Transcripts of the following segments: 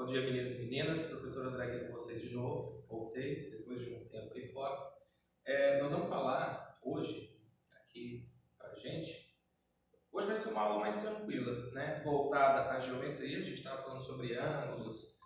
Bom dia, meninos e meninas. Professor André aqui com vocês de novo. Voltei depois de um tempo aí fora. Nós vamos falar hoje, aqui pra gente, hoje vai ser uma aula mais tranquila, né? Voltada à geometria. A gente estava falando sobre ângulos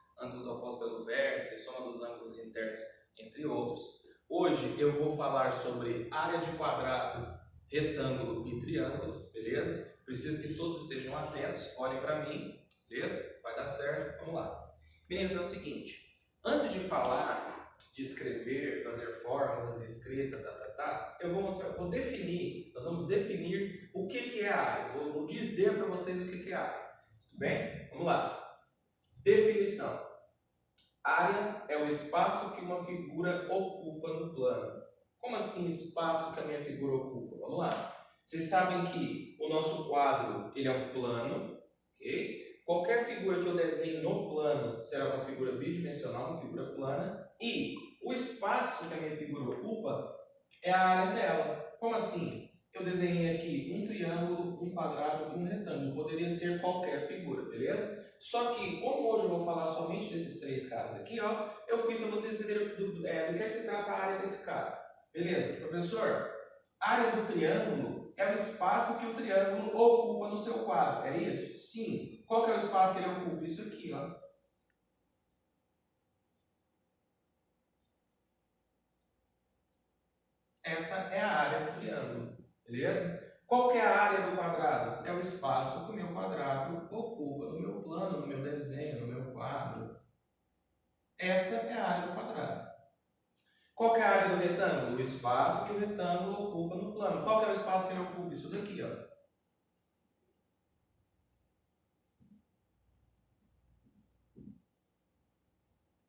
opostos pelo vértice, soma dos ângulos internos, entre outros. Hoje eu vou falar sobre área de quadrado, retângulo e triângulo, beleza? Preciso que todos estejam atentos, olhem para mim, beleza? Vai dar certo, vamos lá. Meninos, é o seguinte, antes de falar, de escrever, fazer fórmulas, escrita, eu vou definir, nós vamos definir o que é a área, vou dizer para vocês o que é a área, tudo bem? Vamos lá. Definição. Área é o espaço que uma figura ocupa no plano. Como assim espaço que a minha figura ocupa? Vamos lá. Vocês sabem que o nosso quadro ele é um plano, ok? Qualquer figura que eu desenhe no plano será uma figura bidimensional, uma figura plana. E o espaço que a minha figura ocupa é a área dela. Como assim? Eu desenhei aqui um triângulo, um quadrado e um retângulo. Poderia ser qualquer figura, beleza? Só que, como hoje eu vou falar somente desses três caras aqui, ó, eu fiz para vocês entenderem do que é que se trata a área desse cara. Beleza? Professor, a área do triângulo é o espaço que o triângulo ocupa no seu quadro. É isso? Sim. Qual que é o espaço que ele ocupa? Isso aqui, ó. Essa é a área do triângulo. Beleza? Qual que é a área do quadrado? É o espaço que o meu quadrado ocupa no meu plano, no meu desenho, no meu quadro. Essa é a área do quadrado. Qual que é a área do retângulo? O espaço que o retângulo ocupa no plano. Qual que é o espaço que ele ocupa? Isso daqui, ó.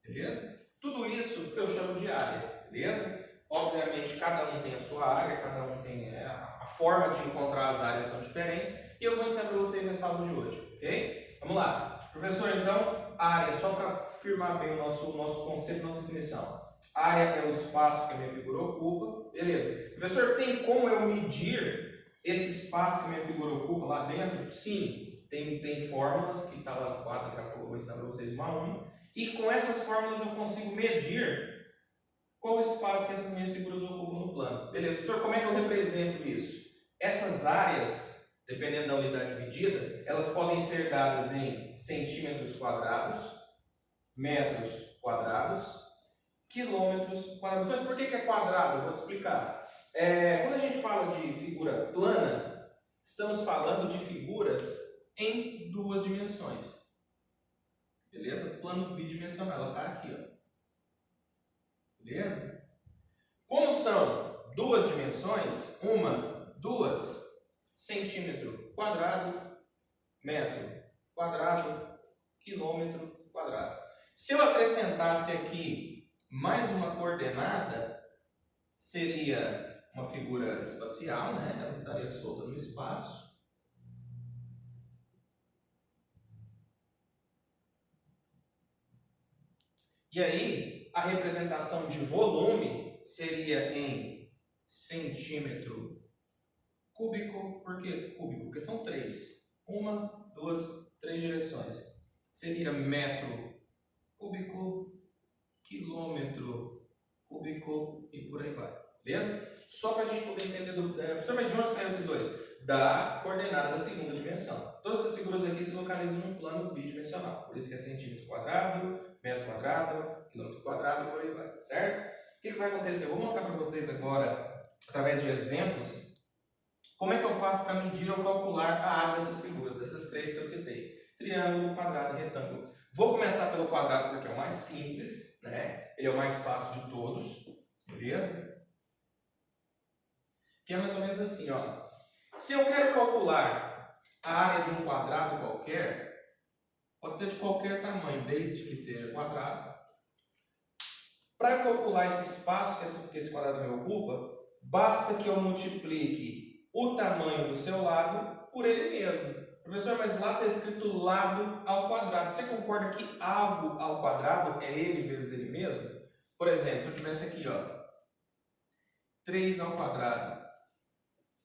Beleza? Tudo isso eu chamo de área, beleza? Obviamente, cada um tem a sua área, cada um tem a forma de encontrar as áreas são diferentes e eu vou ensinar para vocês nessa aula de hoje, ok? Vamos lá. Professor, então, área, só para firmar bem o nosso conceito, nossa definição. Área é o espaço que a minha figura ocupa, beleza? Professor, tem como eu medir esse espaço que a minha figura ocupa lá dentro? Sim, tem fórmulas que está lá no quadro, daqui a pouco eu vou ensinar para vocês uma a uma. E com essas fórmulas eu consigo medir qual o espaço que essas minhas figuras ocupam no plano. Beleza, professor, como é que eu represento isso? Essas áreas, dependendo da unidade de medida, elas podem ser dadas em centímetros quadrados, metros quadrados, quilômetros quadrados. Mas por que é quadrado? Eu vou te explicar. Quando a gente fala de figura plana, estamos falando de figuras em duas dimensões. Beleza? Plano bidimensional, ela está aqui, ó. Beleza? Como são duas dimensões, duas, centímetro quadrado, metro quadrado, quilômetro quadrado. Se eu acrescentasse aqui mais uma coordenada, seria uma figura espacial, né? Ela estaria solta no espaço. E aí, a representação de volume seria em centímetro cúbico. Por que cúbico? Porque são três. Uma, duas, três direções. Seria metro cúbico, quilômetro cúbico e por aí vai. Beleza? Só para a gente poder entender professor, mas de onde saiu esses dois? Da coordenada da segunda dimensão. Todas essas figuras aqui se localizam num plano bidimensional. Por isso que é centímetro quadrado, metro quadrado, quilômetro quadrado e por aí vai. Certo? O que vai acontecer? Eu vou mostrar para vocês agora, através de exemplos, como é que eu faço para medir ou calcular a área dessas figuras, dessas três que eu citei. Triângulo, quadrado e retângulo. Vou começar pelo quadrado porque é o mais simples, né? Ele é o mais fácil de todos, beleza? Que é mais ou menos assim, ó. Se eu quero calcular a área de um quadrado qualquer, pode ser de qualquer tamanho, desde que seja quadrado. Para calcular esse espaço que esse quadrado me ocupa, basta que eu multiplique o tamanho do seu lado por ele mesmo. Professor, mas lá está escrito lado ao quadrado. Você concorda que algo ao quadrado é ele vezes ele mesmo? Por exemplo, se eu tivesse aqui, ó, 3 ao quadrado.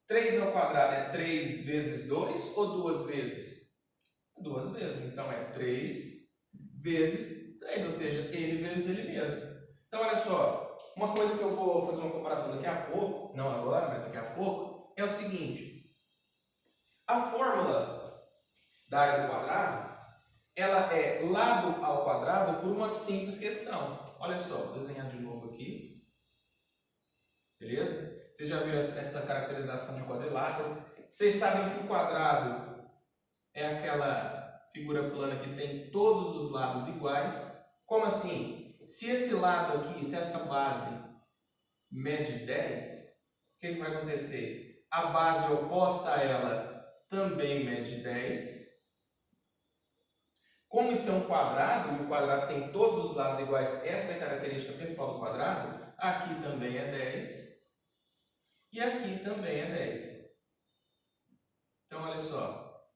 3 ao quadrado é 3 vezes 2 ou 2 vezes? 2 vezes. Então é 3 vezes 3, ou seja, ele vezes ele mesmo. Então, olha só, uma coisa que eu vou fazer uma comparação daqui a pouco, não agora, mas daqui a pouco, é o seguinte. A fórmula da área do quadrado, ela é lado ao quadrado por uma simples questão. Olha só, vou desenhar de novo aqui. Beleza? Vocês já viram essa caracterização de quadrilátero? Vocês sabem que o quadrado é aquela figura plana que tem todos os lados iguais. Como assim? Se esse lado aqui, se essa base mede 10, o que vai acontecer? A base oposta a ela também mede 10. Como isso é um quadrado, e o quadrado tem todos os lados iguais, essa é a característica principal do quadrado, aqui também é 10. E aqui também é 10. Então, olha só.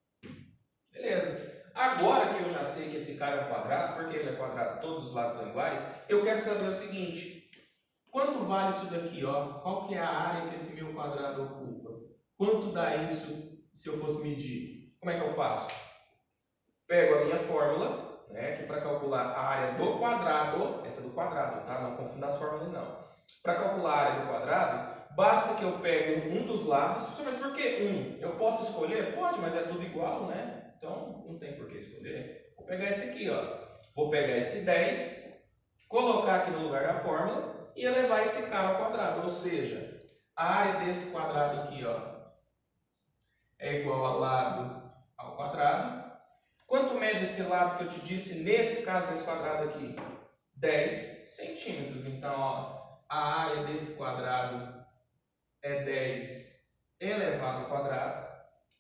Beleza. Agora que eu já sei que esse cara é um quadrado, porque ele é quadrado, todos os lados são iguais, eu quero saber o seguinte. Quanto vale isso daqui? Ó? Qual que é a área que esse meu quadrado ocupa? Quanto dá isso se eu fosse medir? Como é que eu faço? Pego a minha fórmula, né, que para calcular a área do quadrado, essa é do quadrado, tá? Não confunda as fórmulas não. Para calcular a área do quadrado, basta que eu pegue um dos lados. Mas por que um? Eu posso escolher? Pode, mas é tudo igual, né? Então, não tem por que escolher. Vou pegar esse aqui, ó. Vou pegar esse 10, colocar aqui no lugar da fórmula e elevar esse cara ao quadrado. Ou seja, a área desse quadrado aqui, ó, é igual a lado ao quadrado. Quanto mede esse lado que eu te disse, nesse caso desse quadrado aqui? 10 centímetros. Então, ó, a área desse quadrado é 10 elevado ao quadrado.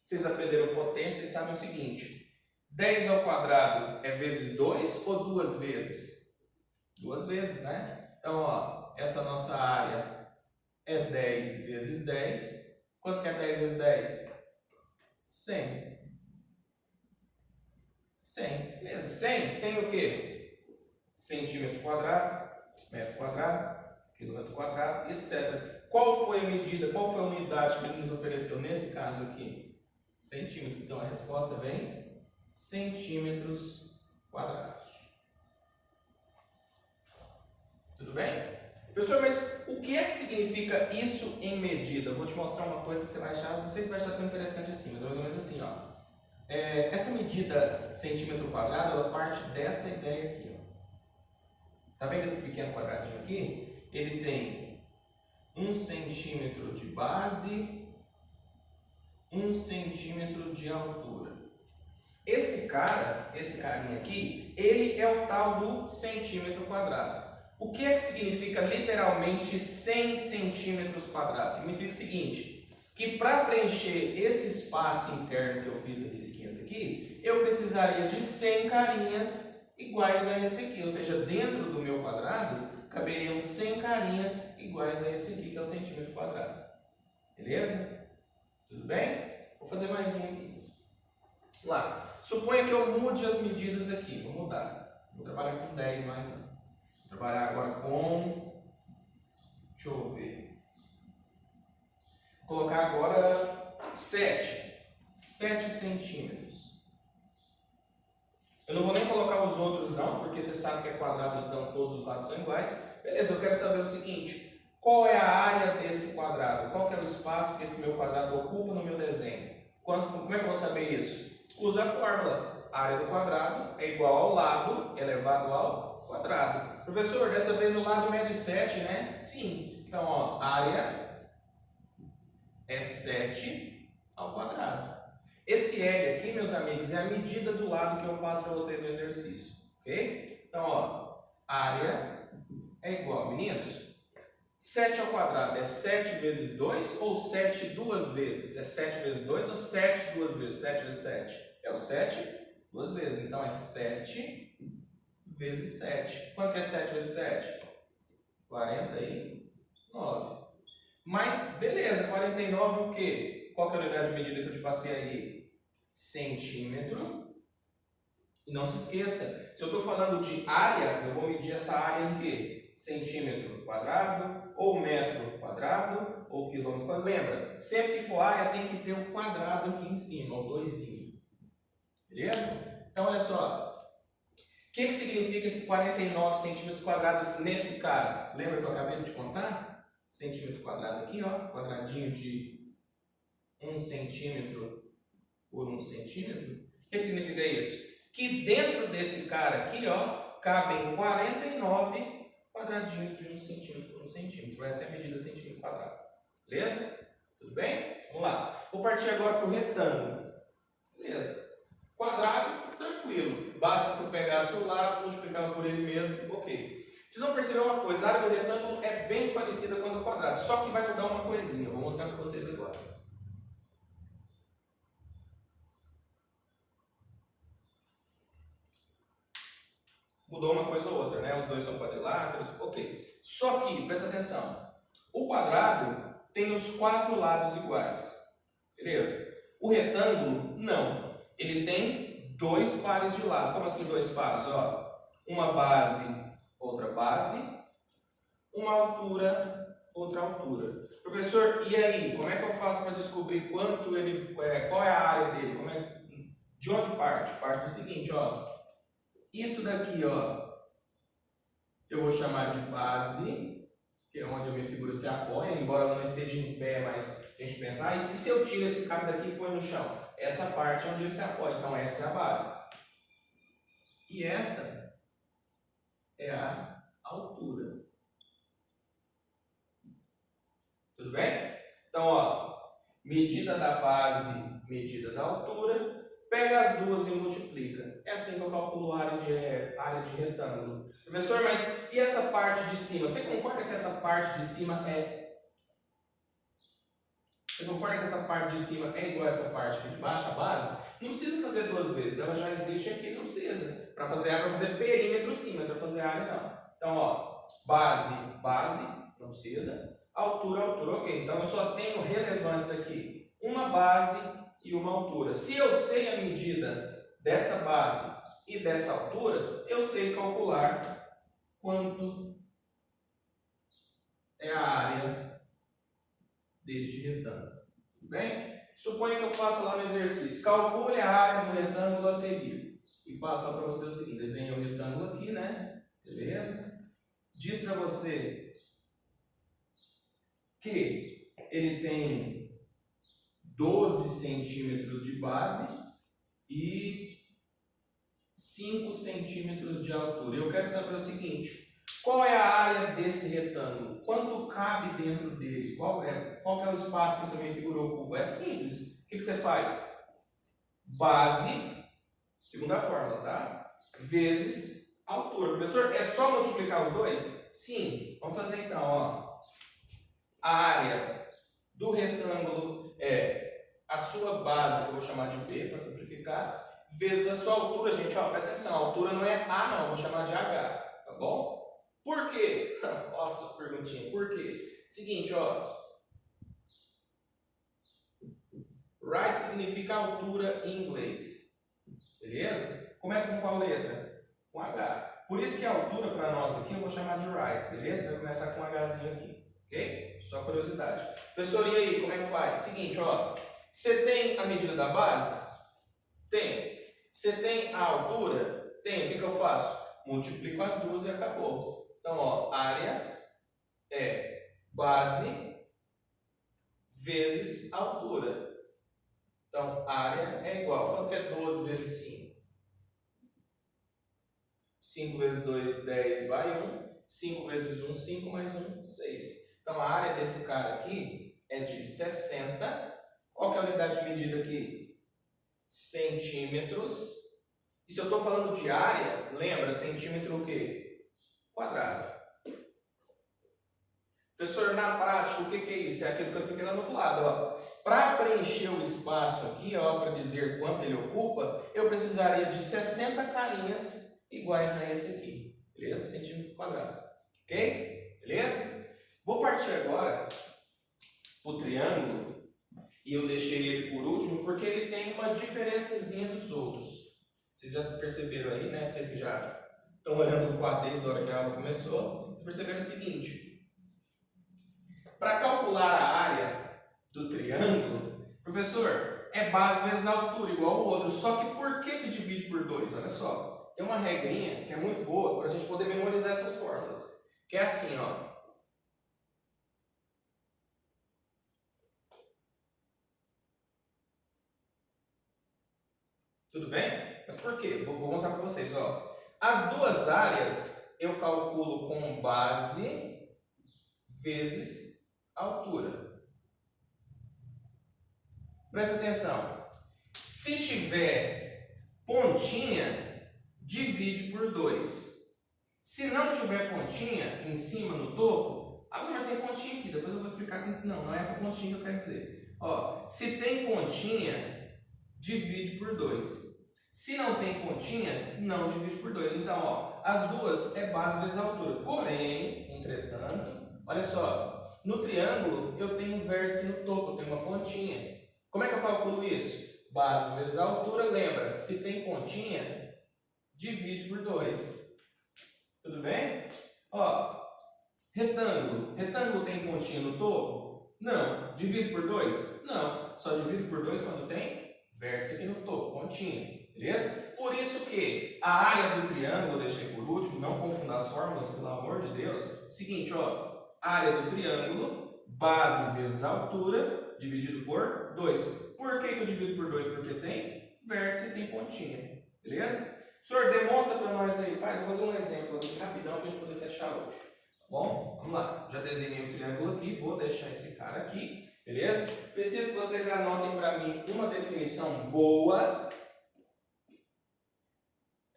Vocês aprenderam potência e sabem o seguinte. 10 ao quadrado é vezes 2 ou 2 vezes? 2 vezes, né? Então, ó, essa nossa área é 10 vezes 10. Quanto que é 10 vezes 10? 100. 100. Beleza. 100 o quê? Centímetro quadrado, metro quadrado, quilômetro quadrado e etc. Qual foi a medida, qual foi a unidade que ele nos ofereceu nesse caso aqui? Centímetros. Então, a resposta vem centímetros quadrados. Tudo bem? Professor, mas o que é que significa isso em medida? Eu vou te mostrar uma coisa que você vai achar, não sei se vai achar tão interessante assim, mas é mais ou menos assim, ó. Essa medida centímetro quadrado, ela parte dessa ideia aqui, ó. Tá vendo esse pequeno quadradinho aqui? Ele tem 1 centímetro de base, 1 centímetro de altura. Esse carinha aqui, ele é o tal do centímetro quadrado. O que é que significa literalmente 100 centímetros quadrados? Significa o seguinte, que para preencher esse espaço interno que eu fiz nas risquinhas aqui, eu precisaria de 100 carinhas iguais a esse aqui. Ou seja, dentro do meu quadrado, caberiam 100 carinhas iguais a esse aqui, que é o centímetro quadrado. Beleza? Tudo bem? Vou fazer mais um aqui. Lá. Suponha que eu mude as medidas aqui. Vou mudar. Vou trabalhar com 10 mais não. Vou trabalhar agora com... Deixa eu ver. Vou colocar agora 7 centímetros. Eu não vou nem colocar os outros não, porque você sabe que é quadrado, então todos os lados são iguais. Beleza, eu quero saber o seguinte. Qual é a área desse quadrado? Qual que é o espaço que esse meu quadrado ocupa no meu desenho? Como é que eu vou saber isso? Usa a fórmula. A área do quadrado é igual ao lado elevado ao quadrado. Professor, dessa vez o lado mede 7, né? Sim. Então, ó, área é 7 ao quadrado. Esse L aqui, meus amigos, é a medida do lado que eu passo para vocês no exercício. Ok? Então, ó, área é igual, meninos, 7 ao quadrado é 7 vezes 2 ou 7 duas vezes? É 7 vezes 2 ou 7 duas vezes? 7 vezes 7? É o 7 duas vezes. Então, é 7 vezes 7. Quanto que é 7 vezes 7? 49. Mas, beleza, 49 o quê? Qual que é a unidade de medida que eu te passei aí? Centímetro. E não se esqueça, se eu estou falando de área, eu vou medir essa área em quê? Centímetro quadrado, ou metro quadrado, ou quilômetro quadrado. Lembra, sempre que for área tem que ter um quadrado aqui em cima, ou 2. Beleza? Então, olha só. que significa esse 49 centímetros quadrados nesse cara? Lembra que eu acabei de contar? Centímetro quadrado aqui, ó, quadradinho de 1 centímetro por 1 centímetro. O que significa isso? Que dentro desse cara aqui, ó, cabem 49 quadradinhos de 1 centímetro por 1 centímetro. Essa é a medida centímetro quadrado. Beleza? Tudo bem? Vamos lá. Vou partir agora para o retângulo. Beleza. Quadrado, tranquilo. Basta tu pegar seu lado, multiplicar por ele mesmo, ok. Vocês vão perceber uma coisa, a área do retângulo é bem parecida com a do quadrado, só que vai mudar uma coisinha. Vou mostrar para vocês agora. Mudou uma coisa ou outra, né? Os dois são quadriláteros, ok. Só que, presta atenção, o quadrado tem os 4 lados iguais, beleza? O retângulo, não. Ele tem 2 pares de lado. Como assim 2 pares? Ó, uma base, outra base, uma altura, outra altura. Professor, e aí? Como é que eu faço para descobrir quanto ele, qual é a área dele? De onde parte? Parte do seguinte, ó. Isso daqui, ó, eu vou chamar de base, que é onde a minha figura se apoia, embora ela não esteja em pé, mas a gente pensa, e se eu tiro esse cabo daqui e põe no chão? Essa parte é onde ele se apoia, então essa é a base. E essa é a altura. Tudo bem? Então, ó, medida da base, medida da altura, pega as duas e multiplica. É assim que eu calculo a área de retângulo. Professor, mas e essa parte de cima? Você concorda que essa parte de cima é... Você concorda que essa parte de cima é igual a essa parte aqui de baixo, a base? Não precisa fazer duas vezes, ela já existe aqui, não precisa. Para fazer área, para fazer perímetro sim, mas para fazer área não. Então, ó, base, não precisa. Altura, ok. Então eu só tenho relevância aqui. Uma base e uma altura. Se eu sei a medida dessa base e dessa altura, eu sei calcular quanto é a área deste retângulo. Tudo bem? Suponha que eu faça lá no exercício. Calcule a área do retângulo a seguir. E passa para você o seguinte. Desenha o retângulo aqui, né? Beleza? Diz para você que ele tem 12 centímetros de base e 5 centímetros de altura. Eu quero saber o seguinte, qual é a área desse retângulo? Quanto cabe dentro dele? Qual é o espaço que essa minha figura ocupa? É simples. O que você faz? Base, segunda fórmula, tá? Vezes altura. Professor, é só multiplicar os dois? Sim. Vamos fazer então, ó. A área do retângulo é a sua base, que eu vou chamar de B para simplificar, vezes a sua altura, gente, ó, presta atenção, a altura não é A não, eu vou chamar de H, tá bom? Por quê? Nossa, essas perguntinhas, por quê? Seguinte, ó, right significa altura em inglês, beleza? Começa com qual letra? Com H. Por isso que a altura para nós aqui eu vou chamar de right, beleza? Vai começar com um Hzinho aqui. Ok? Só curiosidade. Professor, e aí, como é que faz? Seguinte, ó. Você tem a medida da base? Tem. Você tem a altura? Tem. O que eu faço? Multiplico as duas e acabou. Então, ó, área é base vezes altura. Então, área é igual. Quanto que é 12 vezes 5? 5 vezes 2, 10, vai 1. 5 vezes 1, 5 mais 1, 6. Então, a área desse cara aqui é de 60. Qual que é a unidade de medida aqui? Centímetros. E se eu estou falando de área, lembra, centímetro o quê? Quadrado. Professor, na prática, o que é isso? É aquilo que eu expliquei lá do outro lado. Para preencher o espaço aqui, para dizer quanto ele ocupa, eu precisaria de 60 carinhas iguais a esse aqui. Beleza? Centímetro quadrado. Ok? Beleza? Vou partir agora para o triângulo, e eu deixei ele por último porque ele tem uma diferençazinha dos outros. Vocês já perceberam aí, né? Vocês que já estão olhando o quadro desde a hora que a aula começou, vocês perceberam o seguinte. Para calcular a área do triângulo, professor, é base vezes altura, igual ao outro. Só que por que divide por 2? Olha só. tem uma regrinha que é muito boa para a gente poder memorizar essas fórmulas. Que é assim, ó. Tudo bem? Mas por quê? Vou mostrar para vocês, ó. As duas áreas eu calculo com base vezes altura. Presta atenção. Se tiver pontinha, divide por 2. Se não tiver pontinha em cima, no topo, mas tem pontinha aqui, depois eu vou explicar que não é essa pontinha que eu quero dizer. Ó, se tem pontinha, divide por 2. Se não tem pontinha, não divide por 2. Então, ó, as duas é base vezes altura. Porém, entretanto, olha só, no triângulo eu tenho um vértice no topo, eu tenho uma pontinha. Como é que eu calculo isso? Base vezes altura, lembra, se tem pontinha, divide por 2. Tudo bem? Ó, retângulo. Retângulo tem pontinha no topo? Não. Divide por 2? Não. Só divide por 2 quando tem vértice aqui no topo, pontinha. Beleza? Por isso que a área do triângulo, eu deixei por último, não confundar as fórmulas, pelo amor de Deus. Seguinte, ó, área do triângulo, base vezes altura, dividido por 2. Por que eu divido por 2? Porque tem vértice e tem pontinha. Beleza? Senhor, demonstra para nós aí, vou fazer um exemplo aqui rapidão para a gente poder fechar hoje. Tá bom? Vamos lá. Já desenhei o triângulo aqui, vou deixar esse cara aqui. Beleza? Preciso que vocês anotem para mim uma definição boa.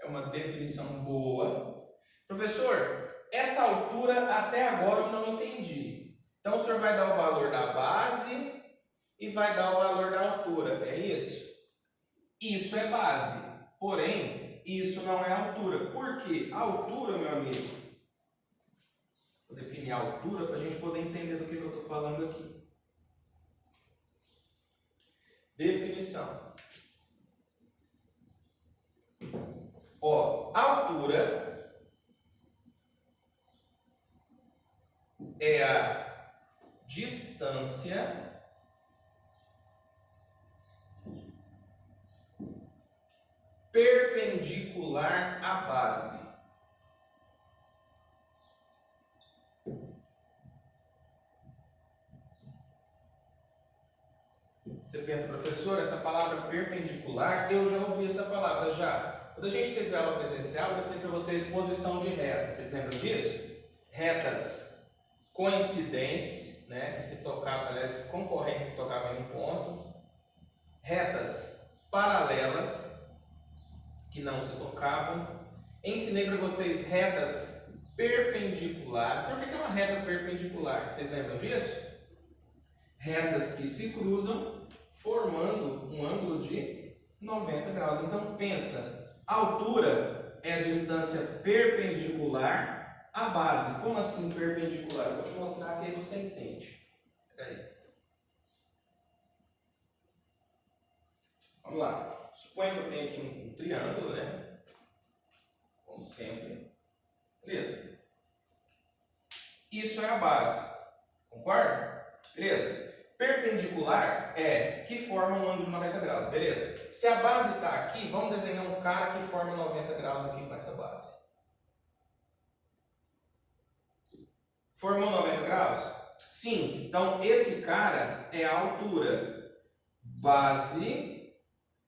É uma definição boa. Professor, essa altura até agora eu não entendi. Então o senhor vai dar o valor da base e vai dar o valor da altura. É isso? Isso é base. Porém, isso não é altura. Por quê? A altura, meu amigo, vou definir a altura para a gente poder entender do que eu estou falando aqui. Definição. Ó, a altura é a distância perpendicular à base. Você pensa, professor, essa palavra perpendicular, eu já ouvi essa palavra já. Quando a gente teve aula presencial, eu ensinei para vocês posição de reta. Vocês lembram disso? Retas coincidentes, né, que se tocavam, aliás, concorrentes que se tocavam em um ponto. Retas paralelas, que não se tocavam. Ensinei para vocês retas perpendiculares. Sabe o que é uma reta perpendicular? Vocês lembram disso? Retas que se cruzam, formando um ângulo de 90 graus. Então, pensa, a altura é a distância perpendicular à base. Como assim perpendicular? Eu vou te mostrar que aí você entende. Espera aí. Vamos lá. Suponha que eu tenho aqui um triângulo, né? Como sempre. Beleza. Isso é a base. Concorda? Beleza. Perpendicular é que forma um ângulo de 90 graus. Beleza. Se a base está aqui, vamos desenhar um cara que forma 90 graus aqui com essa base. Formou 90 graus? Sim. Então, esse cara é a altura. Base,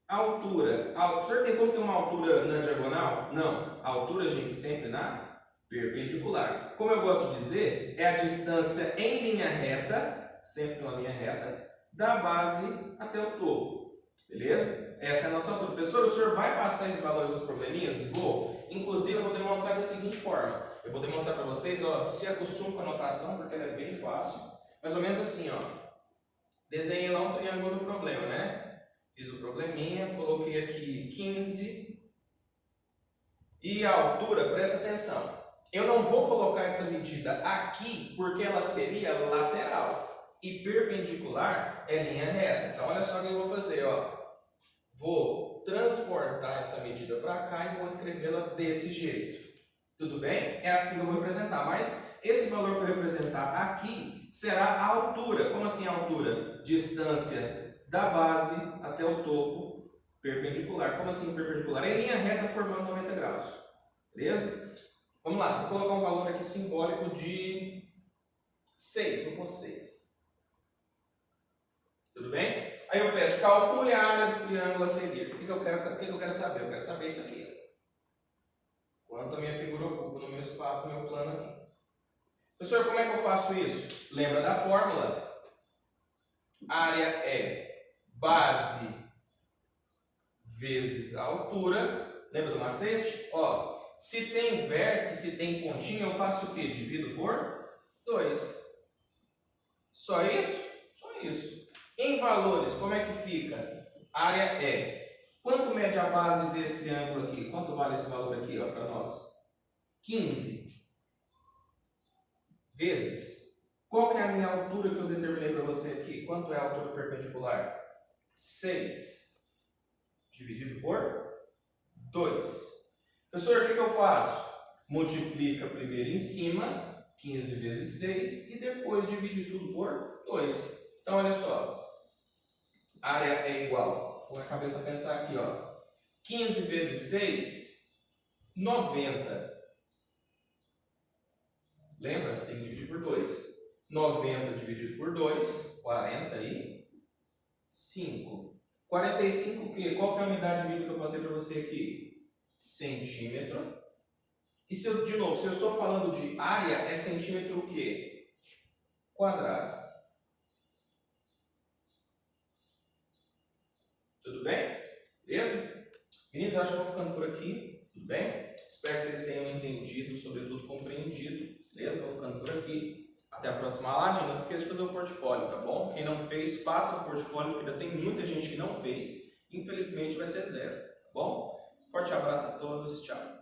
altura. O senhor tem como ter uma altura na diagonal? Não. A altura, gente, sempre na perpendicular. Como eu gosto de dizer, é a distância em linha reta, sempre uma linha reta, da base até o topo. Beleza? Essa é a nossa altura. Professor, o senhor vai passar esses valores nos probleminhas? Vou. Inclusive, eu vou demonstrar da seguinte forma. Eu vou demonstrar para vocês, ó, se acostume com a notação, porque ela é bem fácil. Mais ou menos assim, ó. Desenhei lá um triângulo no problema, né? Fiz o probleminha, coloquei aqui 15. E a altura, presta atenção. Eu não vou colocar essa medida aqui, porque ela seria lateral. E perpendicular é linha reta. Então, olha só o que eu vou fazer, ó. Vou transportar essa medida para cá e vou escrevê-la desse jeito. Tudo bem? É assim que eu vou representar. Mas esse valor que eu representar aqui será a altura. Como assim a altura? Distância da base até o topo perpendicular. Como assim perpendicular? É linha reta formando 90 graus. Beleza? Vamos lá, vou colocar um valor aqui simbólico de 6. Vou pôr 6. Tudo bem? Aí eu peço, calcule a área do triângulo a seguir. O que eu quero saber? Eu quero saber isso aqui. Quanto a minha figura ocupa no meu espaço, no meu plano aqui. Professor, como é que eu faço isso? Lembra da fórmula? Área é base vezes a altura. Lembra do macete? Ó, se tem vértice, se tem pontinha, eu faço o quê? Divido por 2. Só isso? Só isso. Em valores, como é que fica? Área é. Quanto mede a base desse triângulo aqui? Quanto vale esse valor aqui para nós? 15 vezes. Qual que é a minha altura que eu determinei para você aqui? Quanto é a altura perpendicular? 6 dividido por 2. Professor, o que eu faço? Multiplica primeiro em cima, 15 vezes 6, e depois divide tudo por 2. Então, olha só. Área é igual. Põe a cabeça a pensar aqui, ó. 15 vezes 6, 90. Lembra? Tem que dividir por 2. 90 dividido por 2, 45. 45 o quê? Qual que é a unidade de medida que eu passei para você aqui? Centímetro. E se eu, de novo, se eu estou falando de área, é centímetro o quê? Quadrado. Tudo bem? Beleza? Meninos, eu acho que eu vou ficando por aqui. Tudo bem? Espero que vocês tenham entendido, sobretudo compreendido. Beleza? Vou ficando por aqui. Até a próxima aula. Não se esqueça de fazer o portfólio, tá bom? Quem não fez, faça o portfólio, porque ainda tem muita gente que não fez. Infelizmente vai ser 0, tá bom? Forte abraço a todos. Tchau.